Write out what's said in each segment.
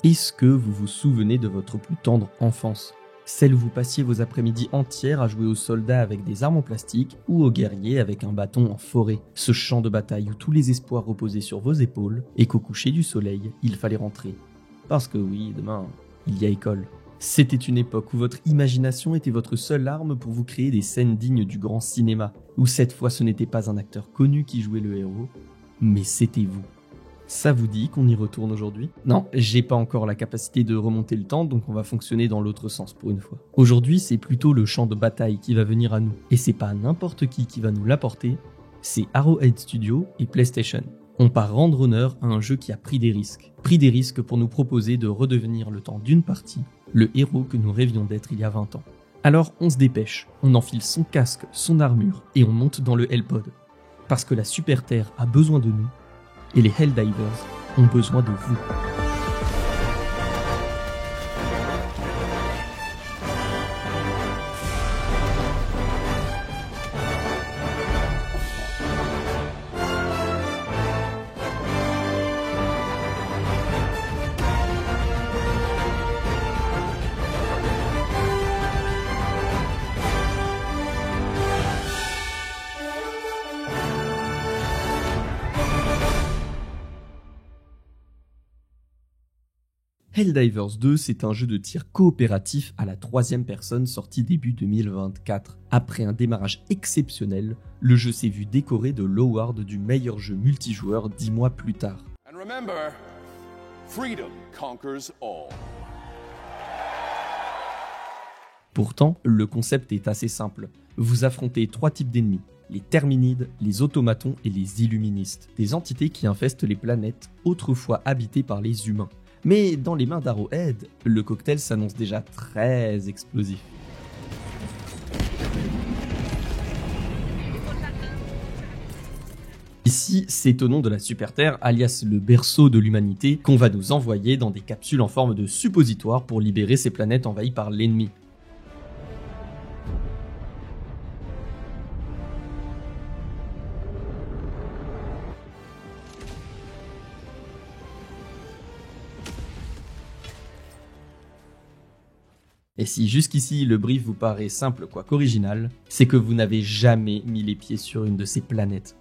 Est-ce que vous vous souvenez de votre plus tendre enfance ? Celle où vous passiez vos après-midi entières à jouer aux soldats avec des armes en plastique ou aux guerriers avec un bâton en forêt. Ce champ de bataille où tous les espoirs reposaient sur vos épaules et qu'au coucher du soleil, il fallait rentrer. Parce que oui, demain, il y a école. C'était une époque où votre imagination était votre seule arme pour vous créer des scènes dignes du grand cinéma, où cette fois ce n'était pas un acteur connu qui jouait le héros, mais c'était vous. Ça vous dit qu'on y retourne aujourd'hui ? Non, j'ai pas encore la capacité de remonter le temps, donc on va fonctionner dans l'autre sens pour une fois. Aujourd'hui, c'est plutôt le champ de bataille qui va venir à nous. Et c'est pas n'importe qui va nous l'apporter, c'est Arrowhead Studios et PlayStation. On part rendre honneur à un jeu qui a pris des risques. Pris des risques pour nous proposer de redevenir le temps d'une partie, le héros que nous rêvions d'être il y a 20 ans. Alors on se dépêche, on enfile son casque, son armure, et on monte dans le Hellpod. Parce que la Super Terre a besoin de nous, et les Helldivers ont besoin de vous. Helldivers 2, c'est un jeu de tir coopératif à la 3e personne sorti début 2024. Après un démarrage exceptionnel, le jeu s'est vu décoré de l'award du meilleur jeu multijoueur 10 mois plus tard. And remember, freedom conquers all. Pourtant, le concept est assez simple. Vous affrontez 3 types d'ennemis, les Terminides, les Automatons et les Illuministes, des entités qui infestent les planètes autrefois habitées par les humains. Mais dans les mains d'Arrowhead, le cocktail s'annonce déjà très explosif. Ici, c'est au nom de la Super Terre, alias le berceau de l'humanité, qu'on va nous envoyer dans des capsules en forme de suppositoire pour libérer ces planètes envahies par l'ennemi. Et si jusqu'ici le brief vous paraît simple quoique original, c'est que vous n'avez jamais mis les pieds sur une de ces planètes.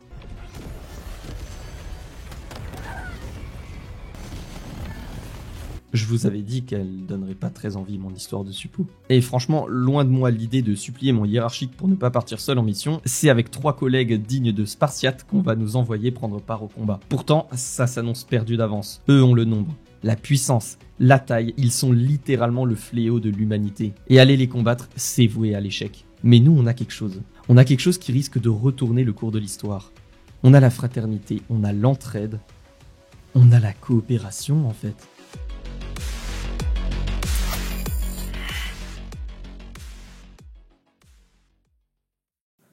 Je vous avais dit qu'elle donnerait pas très envie mon histoire de suppo. Et franchement, loin de moi l'idée de supplier mon hiérarchique pour ne pas partir seul en mission, c'est avec 3 collègues dignes de Spartiate qu'on va nous envoyer prendre part au combat. Pourtant, ça s'annonce perdu d'avance. Eux ont le nombre, la puissance, la taille, ils sont littéralement le fléau de l'humanité. Et aller les combattre, c'est voué à l'échec. Mais nous, on a quelque chose. On a quelque chose qui risque de retourner le cours de l'histoire. On a la fraternité, on a l'entraide, on a la coopération en fait.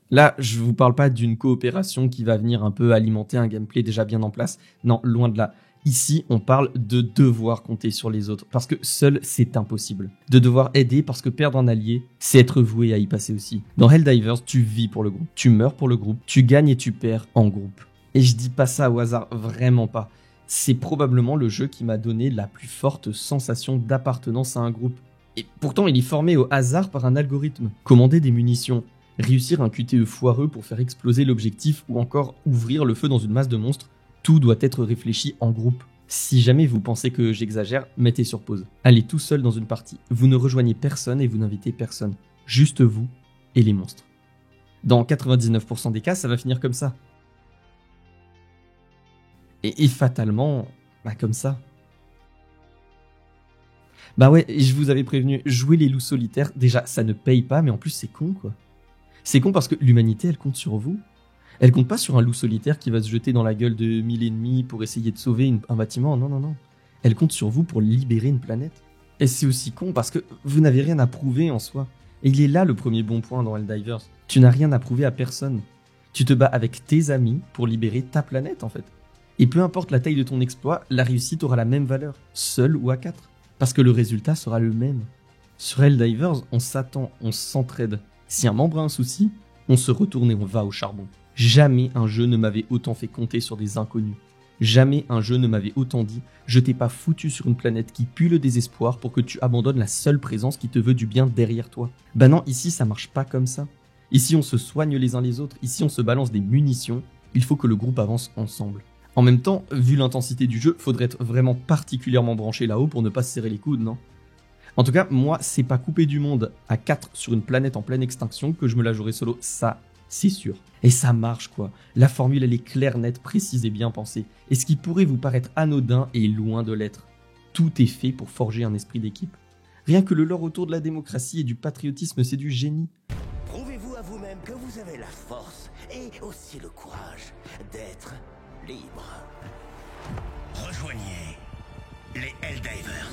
Là, je vous parle pas d'une coopération qui va venir un peu alimenter un gameplay déjà bien en place. Non, loin de là. Ici, on parle de devoir compter sur les autres, parce que seul, c'est impossible. De devoir aider, parce que perdre un allié, c'est être voué à y passer aussi. Dans Helldivers, tu vis pour le groupe, tu meurs pour le groupe, tu gagnes et tu perds en groupe. Et je dis pas ça au hasard, vraiment pas. C'est probablement le jeu qui m'a donné la plus forte sensation d'appartenance à un groupe. Et pourtant, il est formé au hasard par un algorithme. Commander des munitions, réussir un QTE foireux pour faire exploser l'objectif ou encore ouvrir le feu dans une masse de monstres, tout doit être réfléchi en groupe. Si jamais vous pensez que j'exagère, mettez sur pause. Allez tout seul dans une partie. Vous ne rejoignez personne et vous n'invitez personne. Juste vous et les monstres. Dans 99% des cas, ça va finir comme ça. Et fatalement, comme ça. Bah ouais, je vous avais prévenu, jouer les loups solitaires, déjà ça ne paye pas, mais en plus c'est con quoi. C'est con parce que l'humanité elle compte sur vous. Elle compte pas sur un loup solitaire qui va se jeter dans la gueule de 1000 ennemis pour essayer de sauver un bâtiment, non. Elle compte sur vous pour libérer une planète. Et c'est aussi con parce que vous n'avez rien à prouver en soi. Et il est là le premier bon point dans Helldivers. Tu n'as rien à prouver à personne. Tu te bats avec tes amis pour libérer ta planète en fait. Et peu importe la taille de ton exploit, la réussite aura la même valeur, seul ou à 4. Parce que le résultat sera le même. Sur Helldivers, on s'attend, on s'entraide. Si un membre a un souci, on se retourne et on va au charbon. Jamais un jeu ne m'avait autant fait compter sur des inconnus. Jamais un jeu ne m'avait autant dit « Je t'ai pas foutu sur une planète qui pue le désespoir pour que tu abandonnes la seule présence qui te veut du bien derrière toi. » Bah non, ici ça marche pas comme ça. Ici on se soigne les uns les autres, ici on se balance des munitions, il faut que le groupe avance ensemble. En même temps, vu l'intensité du jeu, faudrait être vraiment particulièrement branché là-haut pour ne pas se serrer les coudes, non ? En tout cas, moi, c'est pas couper du monde à 4 sur une planète en pleine extinction que je me la jouerai solo, ça, c'est sûr. Et ça marche quoi. La formule elle est claire, nette, précise et bien pensée. Et ce qui pourrait vous paraître anodin est loin de l'être. Tout est fait pour forger un esprit d'équipe. Rien que le lore autour de la démocratie et du patriotisme, c'est du génie. Prouvez-vous à vous-même que vous avez la force et aussi le courage d'être libre. Rejoignez les Helldivers.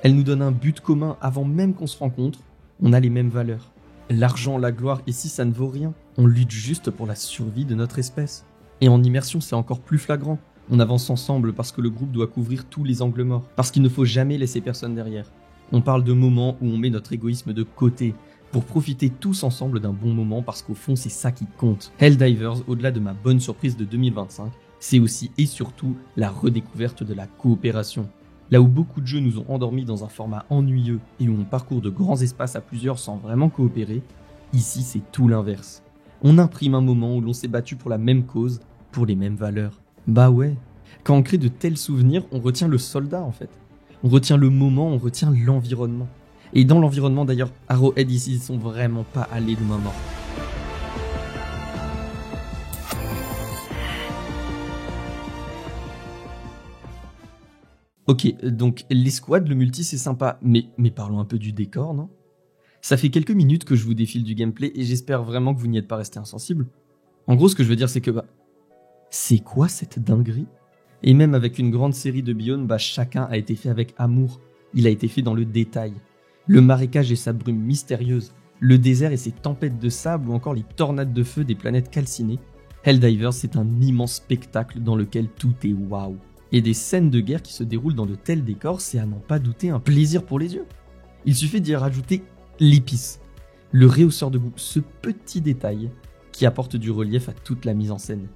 Elle nous donne un but commun avant même qu'on se rencontre. On a les mêmes valeurs. L'argent, la gloire, et si ça ne vaut rien, on lutte juste pour la survie de notre espèce. Et en immersion, c'est encore plus flagrant. On avance ensemble parce que le groupe doit couvrir tous les angles morts, parce qu'il ne faut jamais laisser personne derrière. On parle de moments où on met notre égoïsme de côté, pour profiter tous ensemble d'un bon moment parce qu'au fond, c'est ça qui compte. Helldivers, au-delà de ma bonne surprise de 2025, c'est aussi et surtout la redécouverte de la coopération. Là où beaucoup de jeux nous ont endormis dans un format ennuyeux et où on parcourt de grands espaces à plusieurs sans vraiment coopérer, ici c'est tout l'inverse. On imprime un moment où l'on s'est battu pour la même cause, pour les mêmes valeurs. Bah ouais, quand on crée de tels souvenirs, on retient le soldat en fait. On retient le moment, on retient l'environnement. Et dans l'environnement d'ailleurs, Arrowhead ici ils sont vraiment pas allés de main morte. Ok, donc l'escouade, le multi c'est sympa, mais parlons un peu du décor, non ? Ça fait quelques minutes que je vous défile du gameplay et j'espère vraiment que vous n'y êtes pas resté insensible. En gros, ce que je veux dire c'est que c'est quoi cette dinguerie ? Et même avec une grande série de biomes, chacun a été fait avec amour. Il a été fait dans le détail. Le marécage et sa brume mystérieuse, le désert et ses tempêtes de sable ou encore les tornades de feu des planètes calcinées. Helldivers, c'est un immense spectacle dans lequel tout est waouh. Et des scènes de guerre qui se déroulent dans de tels décors, c'est à n'en pas douter un plaisir pour les yeux. Il suffit d'y rajouter l'épice, le rehausseur de goût, ce petit détail qui apporte du relief à toute la mise en scène.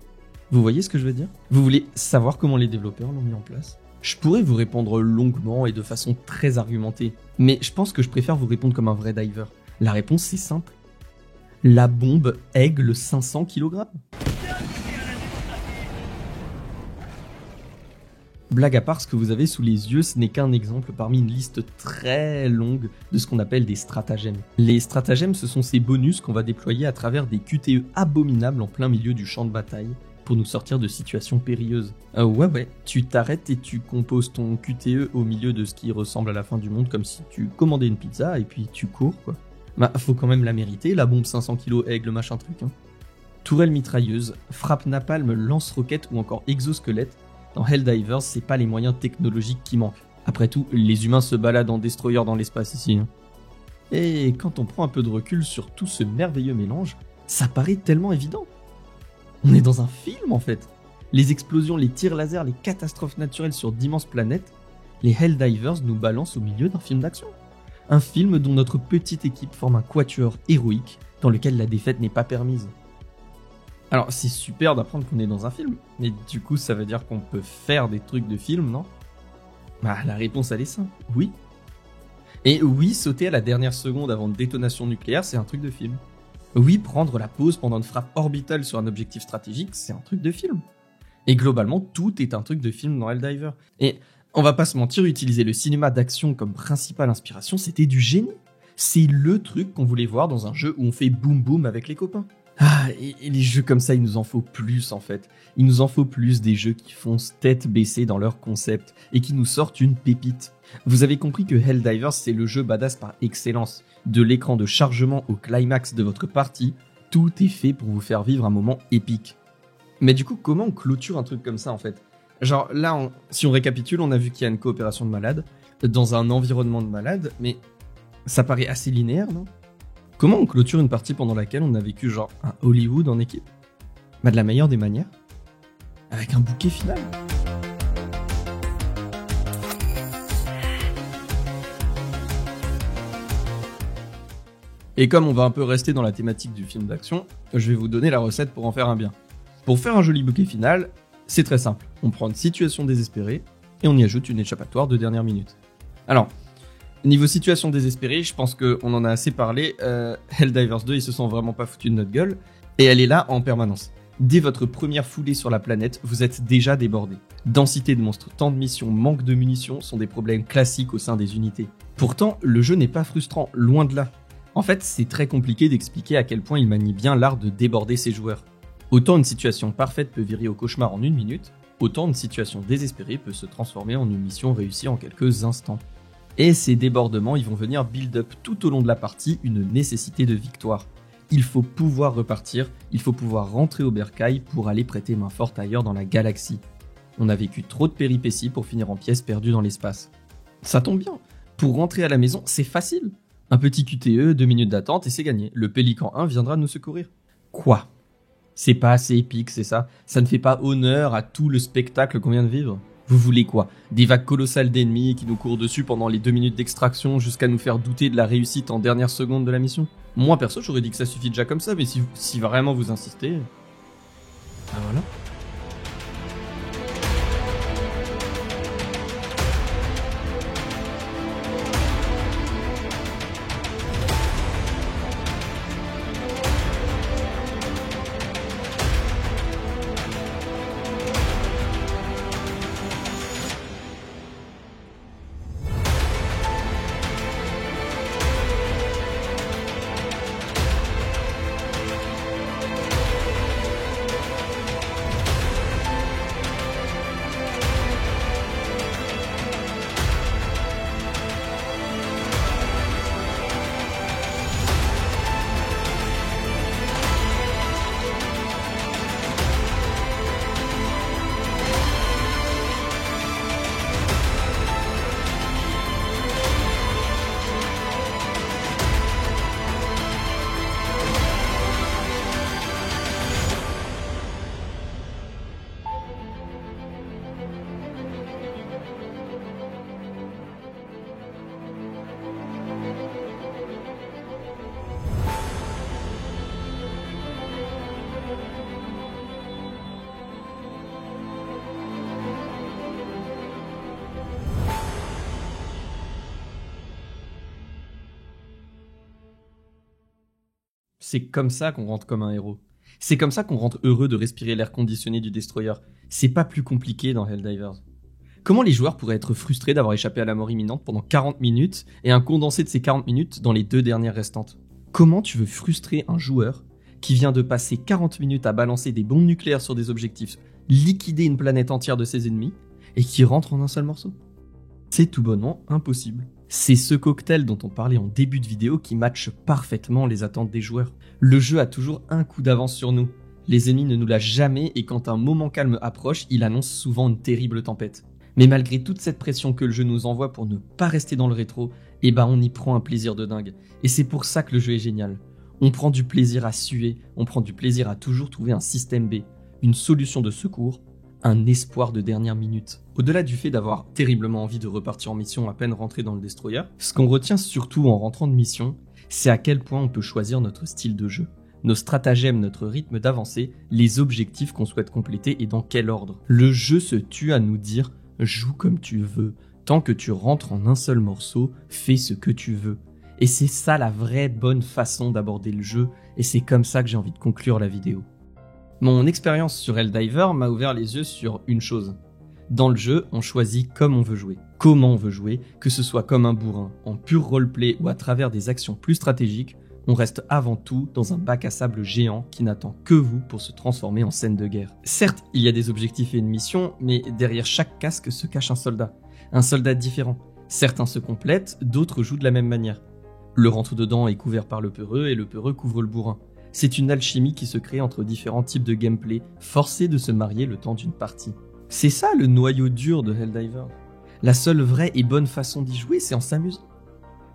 Vous voyez ce que je veux dire ? Vous voulez savoir comment les développeurs l'ont mis en place ? Je pourrais vous répondre longuement et de façon très argumentée, mais je pense que je préfère vous répondre comme un vrai diver. La réponse c'est simple. La bombe Aigle 500 kg. Blague à part, ce que vous avez sous les yeux, ce n'est qu'un exemple parmi une liste très longue de ce qu'on appelle des stratagèmes. Les stratagèmes, ce sont ces bonus qu'on va déployer à travers des QTE abominables en plein milieu du champ de bataille pour nous sortir de situations périlleuses. Ouais, tu t'arrêtes et tu composes ton QTE au milieu de ce qui ressemble à la fin du monde comme si tu commandais une pizza et puis tu cours quoi. Faut quand même la mériter, la bombe 500 kg aigle machin truc. Tourelle mitrailleuse, frappe napalm, lance-roquette ou encore exosquelette. Dans Helldivers, c'est pas les moyens technologiques qui manquent. Après tout, les humains se baladent en destroyer dans l'espace ici. Et quand on prend un peu de recul sur tout ce merveilleux mélange, ça paraît tellement évident. On est dans un film en fait. Les explosions, les tirs laser, les catastrophes naturelles sur d'immenses planètes, les Helldivers nous balancent au milieu d'un film d'action. Un film dont notre petite équipe forme un quatuor héroïque dans lequel la défaite n'est pas permise. Alors c'est super d'apprendre qu'on est dans un film, mais du coup ça veut dire qu'on peut faire des trucs de film, non ? La réponse elle est simple, oui. Et oui, sauter à la dernière seconde avant une détonation nucléaire, c'est un truc de film. Oui, prendre la pause pendant une frappe orbitale sur un objectif stratégique, c'est un truc de film. Et globalement, tout est un truc de film dans Helldiver. Et on va pas se mentir, utiliser le cinéma d'action comme principale inspiration, c'était du génie. C'est le truc qu'on voulait voir dans un jeu où on fait boum boum avec les copains. Et les jeux comme ça, il nous en faut plus en fait. Il nous en faut plus des jeux qui foncent tête baissée dans leur concept et qui nous sortent une pépite. Vous avez compris que Helldivers, c'est le jeu badass par excellence. De l'écran de chargement au climax de votre partie, tout est fait pour vous faire vivre un moment épique. Mais du coup, comment on clôture un truc comme ça en fait ? Genre là, si on récapitule, on a vu qu'il y a une coopération de malades, dans un environnement de malades, mais ça paraît assez linéaire, non ? Comment on clôture une partie pendant laquelle on a vécu genre un Hollywood en équipe ? De la meilleure des manières, avec un bouquet final. Et comme on va un peu rester dans la thématique du film d'action, je vais vous donner la recette pour en faire un bien. Pour faire un joli bouquet final, C'est très simple, on prend une situation désespérée et on y ajoute une échappatoire de dernière minute. Alors, niveau situation désespérée, je pense qu'on en a assez parlé, Helldivers 2 ils se sont vraiment pas foutus de notre gueule, et elle est là en permanence. Dès votre première foulée sur la planète, vous êtes déjà débordé. Densité de monstres, temps de mission, manque de munitions sont des problèmes classiques au sein des unités. Pourtant, le jeu n'est pas frustrant, loin de là. En fait, c'est très compliqué d'expliquer à quel point il manie bien l'art de déborder ses joueurs. Autant une situation parfaite peut virer au cauchemar en 1 minute, autant une situation désespérée peut se transformer en une mission réussie en quelques instants. Et ces débordements, ils vont venir build up tout au long de la partie une nécessité de victoire. Il faut pouvoir repartir, il faut pouvoir rentrer au bercail pour aller prêter main forte ailleurs dans la galaxie. On a vécu trop de péripéties pour finir en pièces perdues dans l'espace. Ça tombe bien, pour rentrer à la maison, c'est facile. Un petit QTE, 2 minutes d'attente et c'est gagné. Le Pélican 1 viendra nous secourir. Quoi ? C'est pas assez épique, c'est ça ? Ça ne fait pas honneur à tout le spectacle qu'on vient de vivre ? Vous voulez quoi ? Des vagues colossales d'ennemis qui nous courent dessus pendant les 2 minutes d'extraction jusqu'à nous faire douter de la réussite en dernière seconde de la mission ? Moi perso j'aurais dit que ça suffit déjà comme ça, mais si vraiment vous insistez... Ben voilà. C'est comme ça qu'on rentre comme un héros. C'est comme ça qu'on rentre heureux de respirer l'air conditionné du Destroyer. C'est pas plus compliqué dans Helldivers. Comment les joueurs pourraient être frustrés d'avoir échappé à la mort imminente pendant 40 minutes et un condensé de ces 40 minutes dans les 2 dernières restantes ? Comment tu veux frustrer un joueur qui vient de passer 40 minutes à balancer des bombes nucléaires sur des objectifs, liquider une planète entière de ses ennemis et qui rentre en un seul morceau ? C'est tout bonnement impossible. C'est ce cocktail dont on parlait en début de vidéo qui matche parfaitement les attentes des joueurs. Le jeu a toujours un coup d'avance sur nous. Les ennemis ne nous lâchent jamais et quand un moment calme approche, il annonce souvent une terrible tempête. Mais malgré toute cette pression que le jeu nous envoie pour ne pas rester dans le rétro, on y prend un plaisir de dingue. Et c'est pour ça que le jeu est génial. On prend du plaisir à suer, on prend du plaisir à toujours trouver un système B, une solution de secours, un espoir de dernière minute. Au-delà du fait d'avoir terriblement envie de repartir en mission à peine rentré dans le Destroyer, ce qu'on retient surtout en rentrant de mission, c'est à quel point on peut choisir notre style de jeu, nos stratagèmes, notre rythme d'avancée, les objectifs qu'on souhaite compléter et dans quel ordre. Le jeu se tue à nous dire « joue comme tu veux, tant que tu rentres en un seul morceau, fais ce que tu veux ». Et c'est ça la vraie bonne façon d'aborder le jeu, et c'est comme ça que j'ai envie de conclure la vidéo. Mon expérience sur Helldiver m'a ouvert les yeux sur une chose. Dans le jeu, on choisit comme on veut jouer, comment on veut jouer, que ce soit comme un bourrin, en pur roleplay ou à travers des actions plus stratégiques, on reste avant tout dans un bac à sable géant qui n'attend que vous pour se transformer en scène de guerre. Certes, il y a des objectifs et une mission, mais derrière chaque casque se cache un soldat différent. Certains se complètent, d'autres jouent de la même manière. Le rentre-dedans est couvert par le peureux et le peureux couvre le bourrin. C'est une alchimie qui se crée entre différents types de gameplay, forcés de se marier le temps d'une partie. C'est ça le noyau dur de Helldivers. La seule vraie et bonne façon d'y jouer, c'est en s'amusant.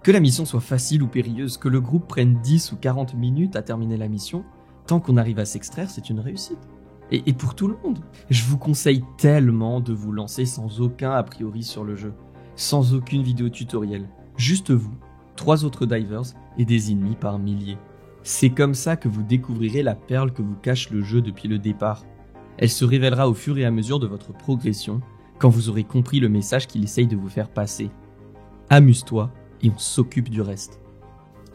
Que la mission soit facile ou périlleuse, que le groupe prenne 10 ou 40 minutes à terminer la mission, tant qu'on arrive à s'extraire, c'est une réussite. Et pour tout le monde. Je vous conseille tellement de vous lancer sans aucun a priori sur le jeu, sans aucune vidéo tutoriel, juste vous, 3 autres divers et des ennemis par milliers. C'est comme ça que vous découvrirez la perle que vous cache le jeu depuis le départ. Elle se révélera au fur et à mesure de votre progression, quand vous aurez compris le message qu'il essaye de vous faire passer. Amuse-toi et on s'occupe du reste.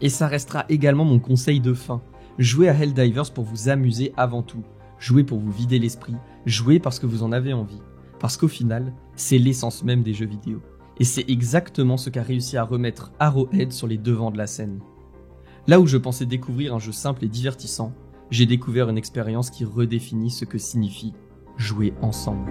Et ça restera également mon conseil de fin. Jouez à Helldivers pour vous amuser avant tout. Jouez pour vous vider l'esprit. Jouez parce que vous en avez envie. Parce qu'au final, c'est l'essence même des jeux vidéo. Et c'est exactement ce qu'a réussi à remettre Arrowhead sur les devants de la scène. Là où je pensais découvrir un jeu simple et divertissant, j'ai découvert une expérience qui redéfinit ce que signifie jouer ensemble.